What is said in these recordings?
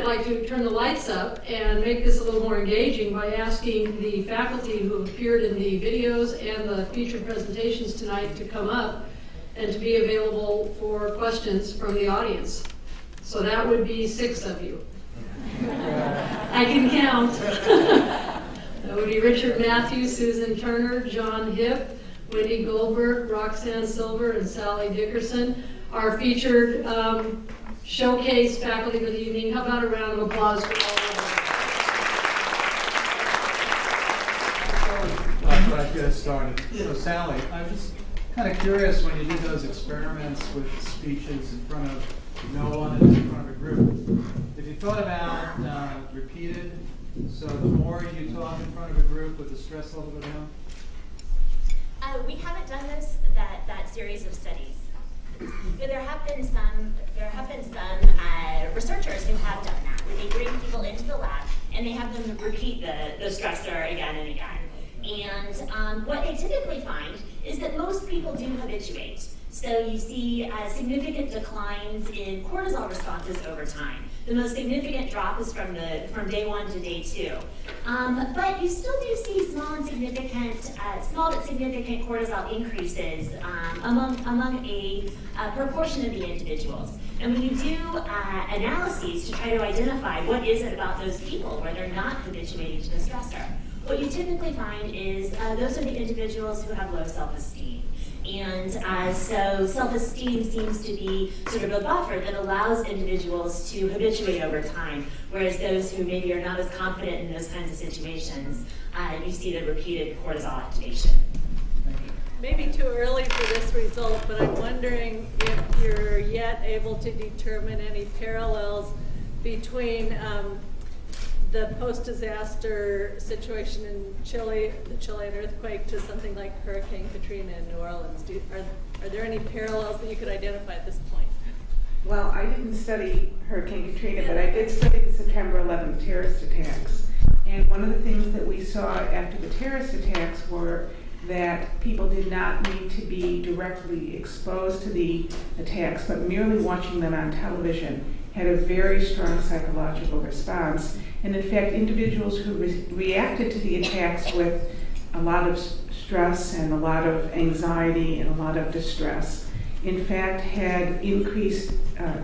I'd like to turn the lights up and make this a little more engaging by asking the faculty who have appeared in the videos and the featured presentations tonight to come up and to be available for questions from the audience. So that would be 6 of you. I can count. That would be Richard Matthews, Susan Turner, John Hipp, Wendy Goldberg, Roxanne Silver, and Sally Dickerson. Our featured showcase faculty for the evening. How about a round of applause for all of them? Before I get started. So Sally, I'm just kind of curious, when you did those experiments with speeches in front of no one and in front of a group, if you thought about repeated, so the more you talk in front of a group, would the stress level go down? We haven't done that series of studies. But there have been some researchers who have done that, where they bring people into the lab and they have them repeat the stressor again and again. And what they typically find is that most people do habituate. So you see significant declines in cortisol responses over time. The most significant drop is from day 1 to day 2. But you still do see small but significant cortisol increases among a proportion of the individuals. And when you do analyses to try to identify what is it about those people where they're not habituating to the stressor, what you typically find is those are the individuals who have low self-esteem. And so self-esteem seems to be sort of a buffer that allows individuals to habituate over time, whereas those who maybe are not as confident in those kinds of situations, you see the repeated cortisol activation. Maybe too early for this result, but I'm wondering if you're yet able to determine any parallels between the post-disaster situation in Chile, the Chilean earthquake, to something like Hurricane Katrina in New Orleans. Are there any parallels that you could identify at this point? Well, I didn't study Hurricane Katrina, but I did study the September 11th terrorist attacks. And one of the things that we saw after the terrorist attacks were that people did not need to be directly exposed to the attacks, but merely watching them on television had a very strong psychological response. And in fact, individuals who reacted to the attacks with a lot of stress and a lot of anxiety and a lot of distress, in fact, had increased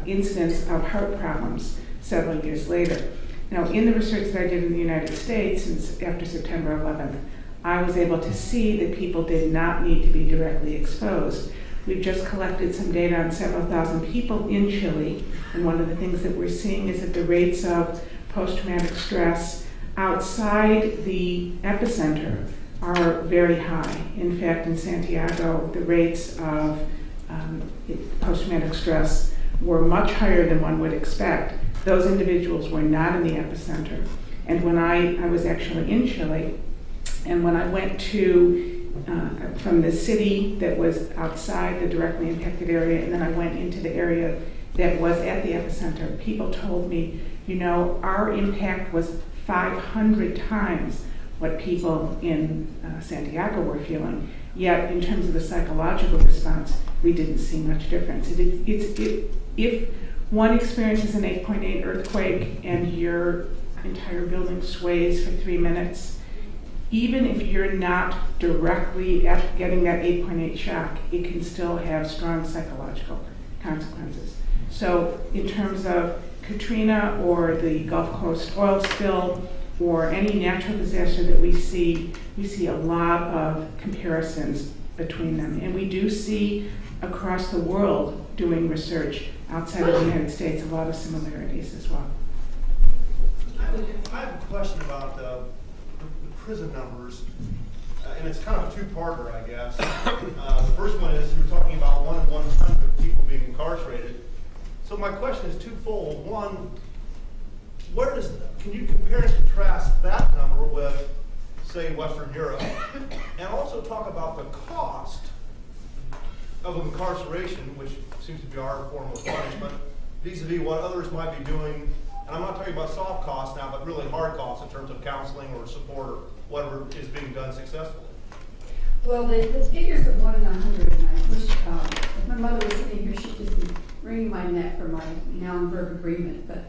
incidence of heart problems several years later. Now, in the research that I did in the United States since after September 11th, I was able to see that people did not need to be directly exposed. We've just collected some data on several thousand people in Chile, and one of the things that we're seeing is that the rates of post-traumatic stress outside the epicenter are very high. In fact, in Santiago, the rates of post-traumatic stress were much higher than one would expect. Those individuals were not in the epicenter. And when I was actually in Chile, and when I went to from the city that was outside the directly impacted area, and then I went into the area that was at the epicenter, people told me, you know, our impact was 500 times what people in Santiago were feeling. Yet, in terms of the psychological response, we didn't see much difference. If one experiences an 8.8 earthquake and your entire building sways for 3 minutes, even if you're not directly getting that 8.8 shock, it can still have strong psychological consequences. So in terms of Katrina or the Gulf Coast oil spill or any natural disaster that we see a lot of comparisons between them. And we do see across the world doing research outside of the United States a lot of similarities as well. I have a question about the prison numbers, and it's kind of a two-parter, I guess. The first one is, you're talking about 1 in 100 people being incarcerated. So my question is twofold. One, can you compare and contrast that number with, say, Western Europe, and also talk about the cost of incarceration, which seems to be our form of punishment, vis-a-vis what others might be doing. And I'm not talking about soft costs now, but really hard costs in terms of counseling or support or whatever is being done successfully. Well, the figures of 1 in 100, and I wish if my mother was sitting here, she'd just be wringing my neck for my noun verb agreement, but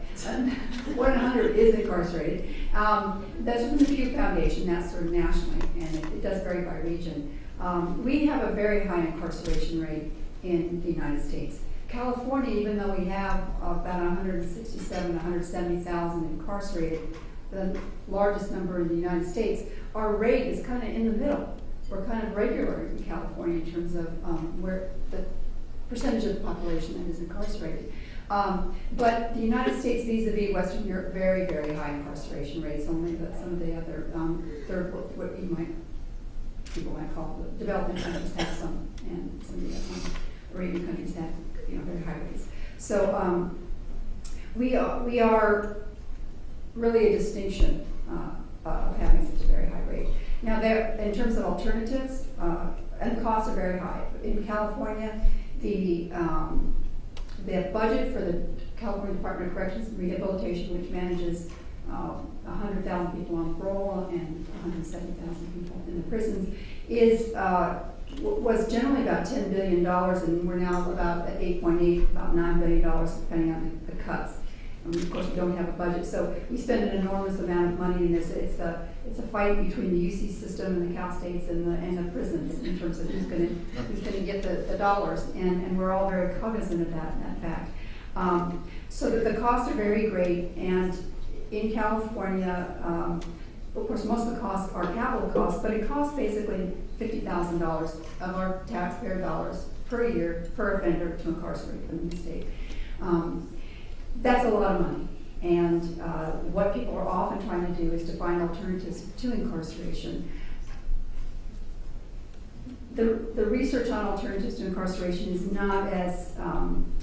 100 is incarcerated. That's from the Pew Foundation, that's sort of nationally, and it does vary by region. We have a very high incarceration rate in the United States. California, even though we have about 167, 170,000 incarcerated, the largest number in the United States, our rate is kind of in the middle. We're kind of regular in California in terms of where the percentage of the population that is incarcerated. But the United States vis-a-vis Western Europe, very, very high incarceration rates. Only that some of the other third world, what people might call the developing countries have some, and some of the Arabian countries have very high rates. So we are really a distinction of having such a very high rate. Now, in terms of alternatives, and the costs are very high. In California, the budget for the California Department of Corrections and Rehabilitation, which manages 100,000 people on parole and 170,000 people in the prisons, was generally about $10 billion, and we're now about at 8.8, about $9 billion, depending on the cuts. And of course, we don't have a budget, so we spend an enormous amount of money in this. It's a fight between the UC system and the Cal States and the prisons in terms of who's going to get the dollars, and we're all very cognizant of that fact. So that the costs are very great, and in California, of course, most of the costs are capital costs, but it costs basically $50,000 of our taxpayer dollars per year per offender to incarcerate them in the state. That's a lot of money, and what people are often trying to do is to find alternatives to incarceration. The research on alternatives to incarceration is not as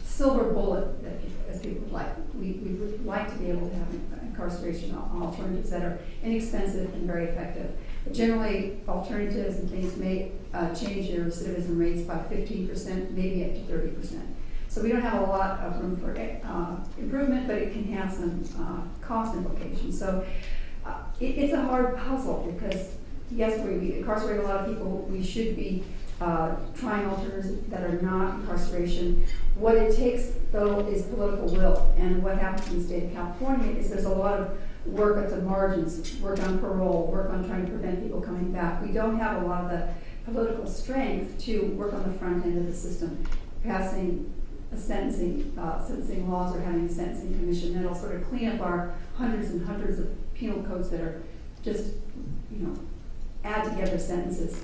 silver bullet as people would like. We would like to be able to have incarceration alternatives that are inexpensive and very effective. But generally, alternatives and things may change your recidivism rates by 15%, maybe up to 30%. So we don't have a lot of room for improvement, but it can have some cost implications. So it's a hard puzzle because, yes, we incarcerate a lot of people. We should be trying alternatives that are not incarceration. What it takes, though, is political will. And what happens in the state of California is there's a lot of work at the margins, work on parole, work on trying to prevent people coming back. We don't have a lot of the political strength to work on the front end of the system, passing sentencing laws or having a sentencing commission that'll sort of clean up our hundreds and hundreds of penal codes that are just, add together sentences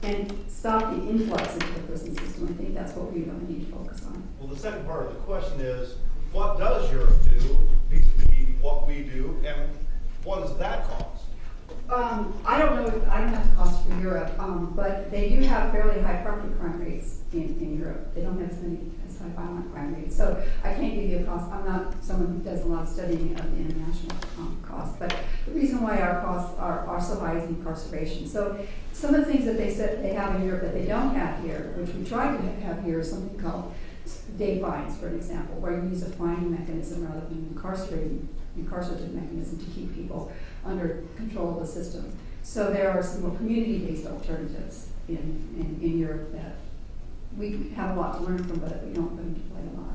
and stop the influx into the prison system. I think that's what we really need to focus on. Well, the second part of the question is, what does Europe do vis-a-vis what we do, and what does that cost? I don't know. I don't have the cost for Europe, but they do have fairly high property crime rates in Europe. They don't have as high violent crime rates. So I can't give you a cost. I'm not someone who does a lot of studying of the international costs. But the reason why our costs are so high is incarceration. So some of the things that they said they have in Europe that they don't have here, which we try to have here, is something called day fines, for an example, where you use a fining mechanism rather than an incarcerative mechanism to keep people under control of the system. So there are some more community-based alternatives in Europe that we have a lot to learn from, but we don't put into play a lot.